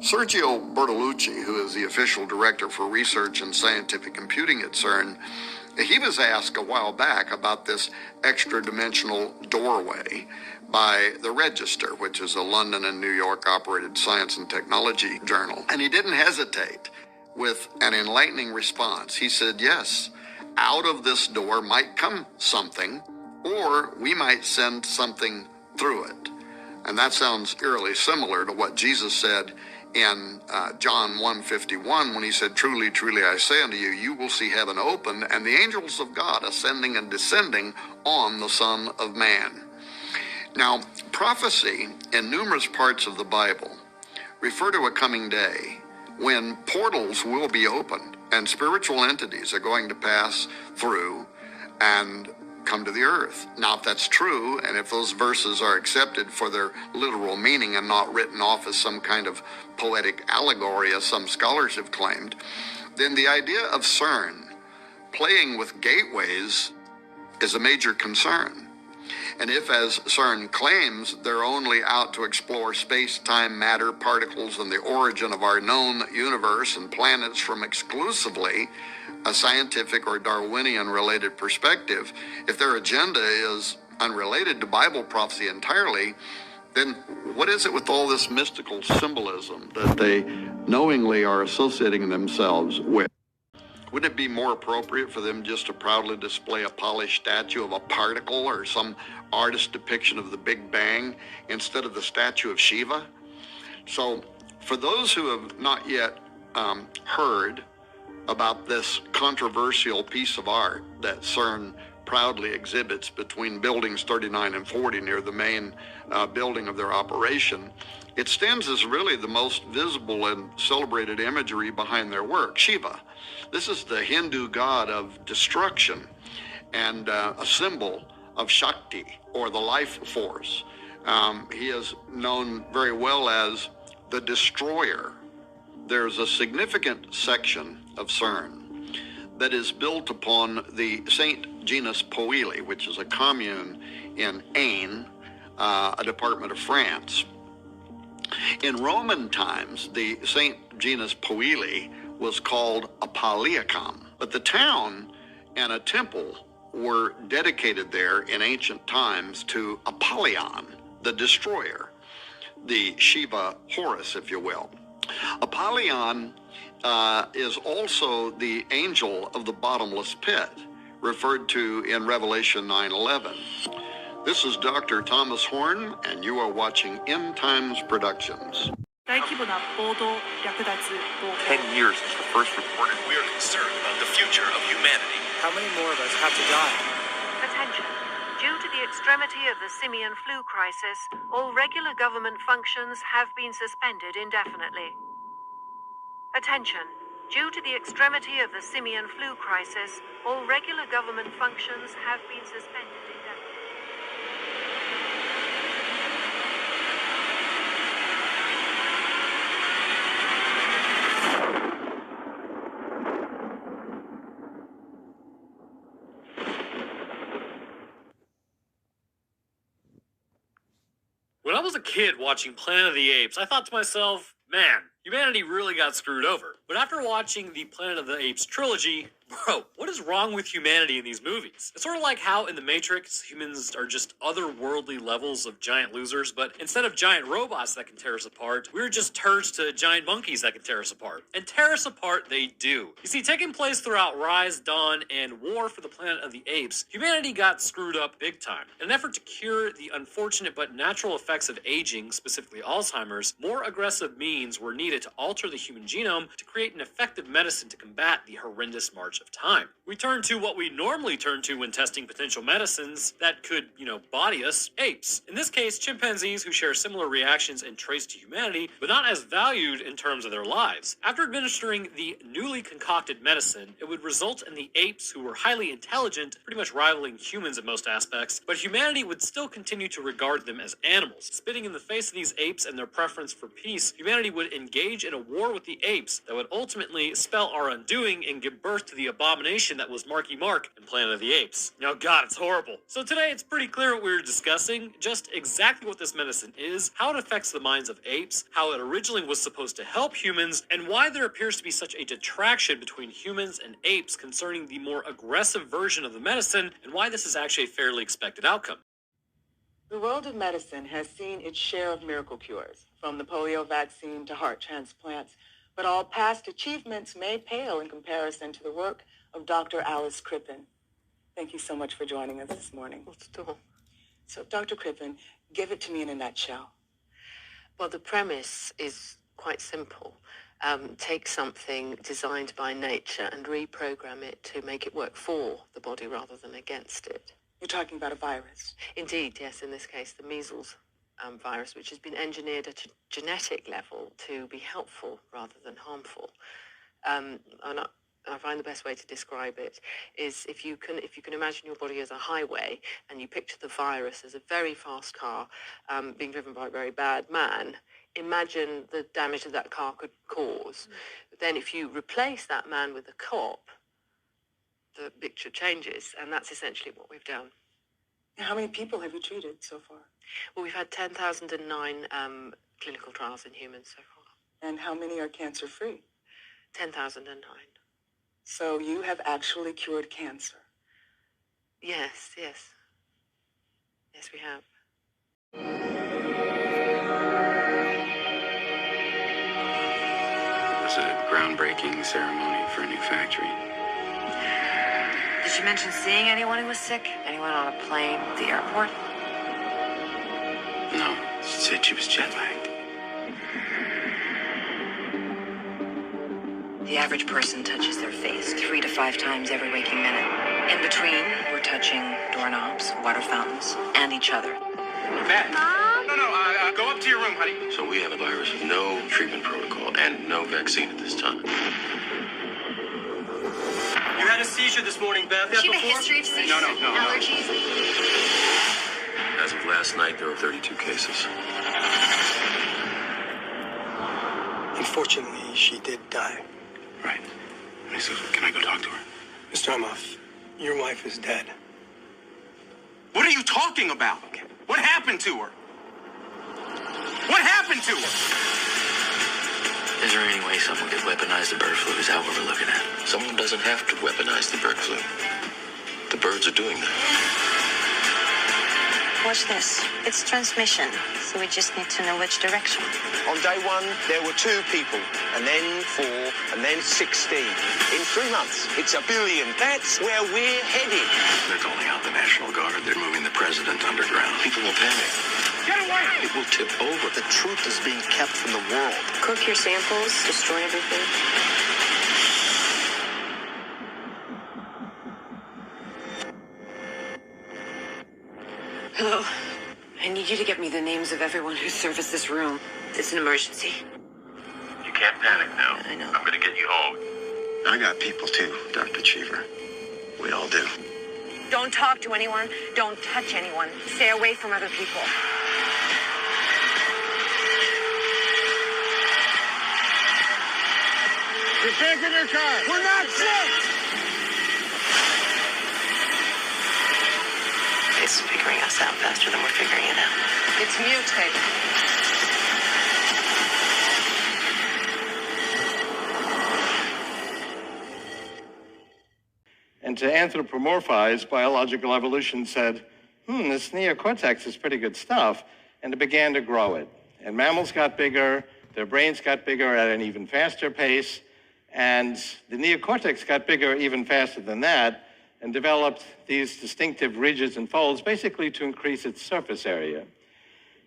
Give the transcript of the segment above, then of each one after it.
Sergio Bertolucci, who is the official director for research and scientific computing at CERN, he was asked a while back about this extra-dimensional doorway by the Register, which is a London and New York operated science and technology journal. And he didn't hesitate with an enlightening response. He said, yes, out of this door might come something, or we might send something through it. And that sounds eerily similar to what Jesus said in John 1:51, when he said, truly, truly, I say unto you, you will see heaven open and the angels of God ascending and descending on the Son of Man. Now, prophecy in numerous parts of the Bible refer to a coming day when portals will be opened and spiritual entities are going to pass through and come to the earth. Now, if that's true, and if those verses are accepted for their literal meaning and not written off as some kind of poetic allegory, as some scholars have claimed, then the idea of CERN playing with gateways is a major concern. And if, as CERN claims, they're only out to explore space, time, matter, particles, and the origin of our known universe and planets from exclusively a scientific or Darwinian-related perspective, if their agenda is unrelated to Bible prophecy entirely, then what is it with all this mystical symbolism that they knowingly are associating themselves with? Wouldn't it be more appropriate for them just to proudly display a polished statue of a particle or some artist depiction of the Big Bang instead of the statue of Shiva? So for those who have not yet heard about this controversial piece of art that CERN proudly exhibits between buildings 39 and 40 near the main building of their operation, it stands as really the most visible and celebrated imagery behind their work, Shiva. This is the Hindu god of destruction and a symbol of Shakti, or the life force. He is known very well as the destroyer. There's a significant section of CERN that is built upon the St. Genus Poili, which is a commune in Ain, a department of France. In Roman times, the St. Genus Poili was called Apaliacum, but the town and a temple were dedicated there in ancient times to Apollyon, the destroyer, the Shiva Horus, if you will. Apollyon is also the angel of the bottomless pit, referred to in Revelation 9:11. This is Dr. Thomas Horn, and you are watching End Times Productions. 大規模な暴動、略奪、暴行。 10 years since the first reported. We are concerned about the future of humanity. How many more of us have to die? Attention. Due to the extremity of the simian flu crisis, all regular government functions have been suspended indefinitely. Attention. Due to the extremity of the simian flu crisis, all regular government functions have been suspended indefinitely. When I was a kid watching Planet of the Apes, I thought to myself, man, humanity really got screwed over. But after watching the Planet of the Apes trilogy, bro, what is wrong with humanity in these movies? It's sort of like how in The Matrix, humans are just otherworldly levels of giant losers, but instead of giant robots that can tear us apart, we're just turds to giant monkeys that can tear us apart. And tear us apart they do. You see, taking place throughout Rise, Dawn, and War for the Planet of the Apes, humanity got screwed up big time. In an effort to cure the unfortunate but natural effects of aging, specifically Alzheimer's, more aggressive means were needed to alter the human genome to create an effective medicine to combat the horrendous march of time. We turn to what we normally turn to when testing potential medicines that could, body us, apes. In this case, chimpanzees who share similar reactions and traits to humanity, but not as valued in terms of their lives. After administering the newly concocted medicine, it would result in the apes who were highly intelligent, pretty much rivaling humans in most aspects, but humanity would still continue to regard them as animals. Spitting in the face of these apes and their preference for peace, humanity would engage engage in a war with the apes that would ultimately spell our undoing and give birth to the abomination that was Marky Mark in Planet of the Apes. Now, God, it's horrible. So today, it's pretty clear what we were discussing, just exactly what this medicine is, how it affects the minds of apes, how it originally was supposed to help humans, and why there appears to be such a detraction between humans and apes concerning the more aggressive version of the medicine, and why this is actually a fairly expected outcome. The world of medicine has seen its share of miracle cures, from the polio vaccine to heart transplants, but all past achievements may pale in comparison to the work of Dr. Alice Crippen. Thank you so much for joining us this morning. What's the deal? So, Dr. Crippen, give it to me in a nutshell. Well, the premise is quite simple. Take something designed by nature and reprogram it to make it work for the body rather than against it. You're talking about a virus. Indeed, yes, in this case, the measles virus, which has been engineered at a genetic level to be helpful rather than harmful. And I find the best way to describe it is if you can imagine your body as a highway and you picture the virus as a very fast car being driven by a very bad man, imagine the damage that car could cause. But then if you replace that man with a cop, the picture changes, and that's essentially what we've done. How many people have you treated so far? Well, we've had 10,009 clinical trials in humans so far. And how many are cancer-free? 10,009. So you have actually cured cancer? Yes. Yes, we have. It was a groundbreaking ceremony for a new factory. Did she mention seeing anyone who was sick? Anyone on a plane, at the airport? No, she said she was jet lagged. The average person touches their face 3 to 5 times every waking minute. In between, we're touching doorknobs, water fountains, and each other. Matt. No, go up to your room, honey. So we have a virus with no treatment protocol and no vaccine at this time. You had a seizure this morning, Beth. Does she have a history of seizures? No. Allergies? As of last night, there were 32 cases. Unfortunately, she did die. Right. And he says, can I go talk to her? Mr. Amoff, your wife is dead. What are you talking about? What happened to her? What happened to her? Is there any way someone could weaponize the bird flu? Is that what we're looking at? Someone doesn't have to weaponize the bird flu. The birds are doing that. Watch this. It's transmission, so we just need to know which direction. On day 1, there were 2 people, and then 4, and then 16. In 3 months, it's 1 billion. That's where we're headed. They're calling out the National Guard. They're moving the president underground. People will panic. Get away! It will tip over. The truth is being kept from the world. Cook your samples, destroy everything. Hello. I need you to get me the names of everyone who serviced this room. It's an emergency. You can't panic now. I know. I'm going to get you home. I got people too, Dr. Cheever. We all do. Don't talk to anyone. Don't touch anyone. Stay away from other people. Get back in your car. We're not sick! It's figuring us out faster than we're figuring it out. It's mutated. And to anthropomorphize, biological evolution said, this neocortex is pretty good stuff, and it began to grow it. And mammals got bigger, their brains got bigger at an even faster pace, and the neocortex got bigger even faster than that, and developed these distinctive ridges and folds, basically to increase its surface area.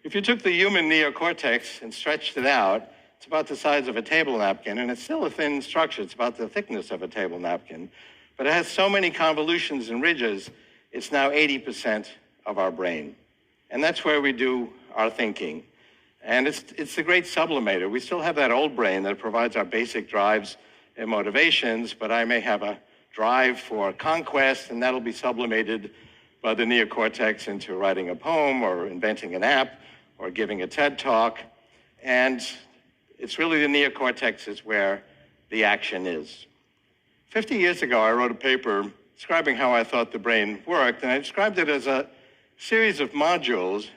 If you took the human neocortex and stretched it out, it's about the size of a table napkin, and it's still a thin structure. It's about the thickness of a table napkin. But it has so many convolutions and ridges, it's now 80% of our brain. And that's where we do our thinking. And it's the great sublimator. We still have that old brain that provides our basic drives and motivations, but I may have a drive for conquest, and that'll be sublimated by the neocortex into writing a poem or inventing an app or giving a TED talk. And It's really the neocortex is where the action is. 50 years ago, I wrote a paper describing how I thought the brain worked, and I described it as a series of modules.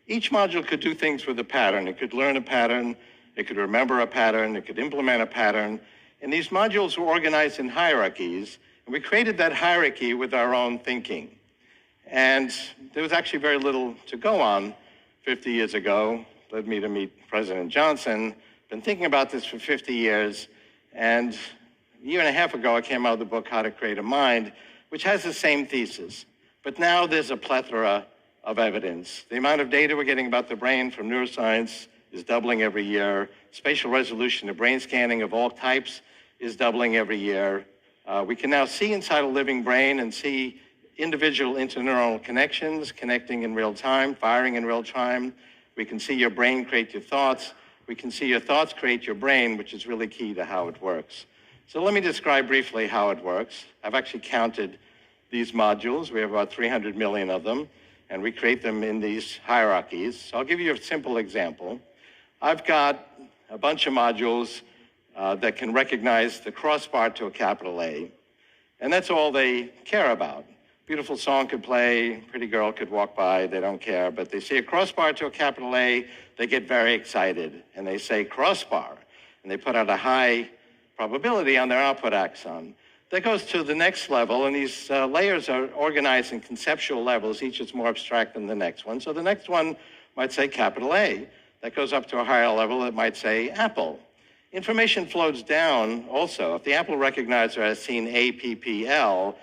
Each module could do things with a pattern. It could learn a pattern, it could remember a pattern, it could implement a pattern. And these modules were organized in hierarchies, and we created that hierarchy with our own thinking. And there was actually very little to go on 50 years ago. Led me to meet President Johnson. Been thinking about this for 50 years, and a year and a half ago I came out with the book, How to Create a Mind, which has the same thesis. But now there's a plethora of evidence. The amount of data we're getting about the brain from neuroscience is doubling every year. Spatial resolution of brain scanning of all types is doubling every year. We can now see inside a living brain and see individual interneuronal connections connecting in real time, firing in real time. We can see your brain create your thoughts. We can see your thoughts create your brain, which is really key to how it works. So let me describe briefly how it works. I've actually counted these modules. We have about 300 million of them, and we create them in these hierarchies. So I'll give you a simple example. I've got a bunch of modules that can recognize the crossbar to a capital A, and that's all they care about. Beautiful song could play, pretty girl could walk by, they don't care, but they see a crossbar to a capital A, they get very excited, and they say crossbar, and they put out a high probability on their output axon. That goes to the next level, and these layers are organized in conceptual levels. Each is more abstract than the next one. So the next one might say capital A. That goes up to a higher level, it might say apple. Information flows down also. If the Apple recognizer has seen APPL,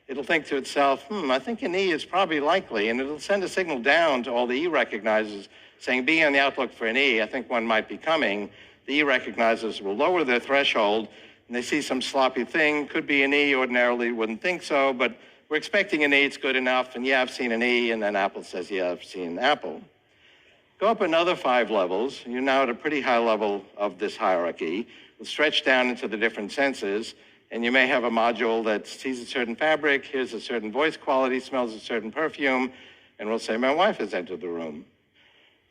it'll think to itself, I think an E is probably likely, and it'll send a signal down to all the E recognizers saying, be on the outlook for an E, I think one might be coming. The E recognizers will lower their threshold, and they see some sloppy thing, could be an E, ordinarily wouldn't think so, but we're expecting an E, it's good enough, and yeah, I've seen an E, and then Apple says, yeah, I've seen Apple. Go up another 5 levels, you're now at a pretty high level of this hierarchy. We'll stretch down into the different senses, and you may have a module that sees a certain fabric, hears a certain voice quality, smells a certain perfume, and will say, my wife has entered the room.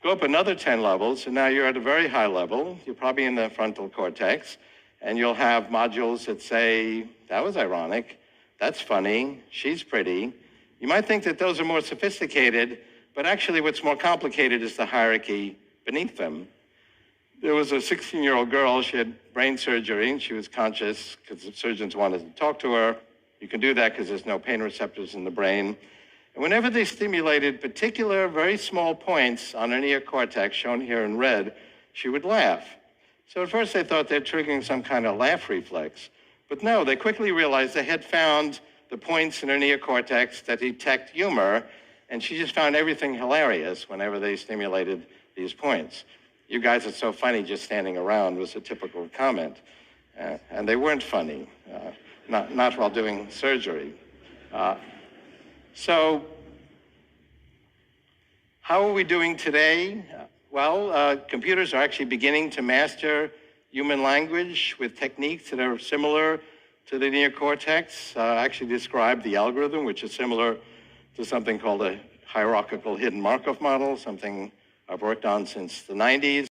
Go up another 10 levels, and now you're at a very high level. You're probably in the frontal cortex, and you'll have modules that say, that was ironic, that's funny, she's pretty. You might think that those are more sophisticated, but actually what's more complicated is the hierarchy beneath them. There was a 16-year-old girl, she had brain surgery, and she was conscious because the surgeons wanted to talk to her. You can do that because there's no pain receptors in the brain. And whenever they stimulated particular, very small points on her neocortex, shown here in red, she would laugh. So at first they thought they're triggering some kind of laugh reflex. But no, they quickly realized they had found the points in her neocortex that detect humor, and she just found everything hilarious whenever they stimulated these points. You guys are so funny just standing around was a typical comment. And they weren't funny, not while doing surgery. So how are we doing today? Well, computers are actually beginning to master human language with techniques that are similar to the neocortex. I actually described the algorithm, which is similar to something called a hierarchical hidden Markov model, something I've worked on since the 90s.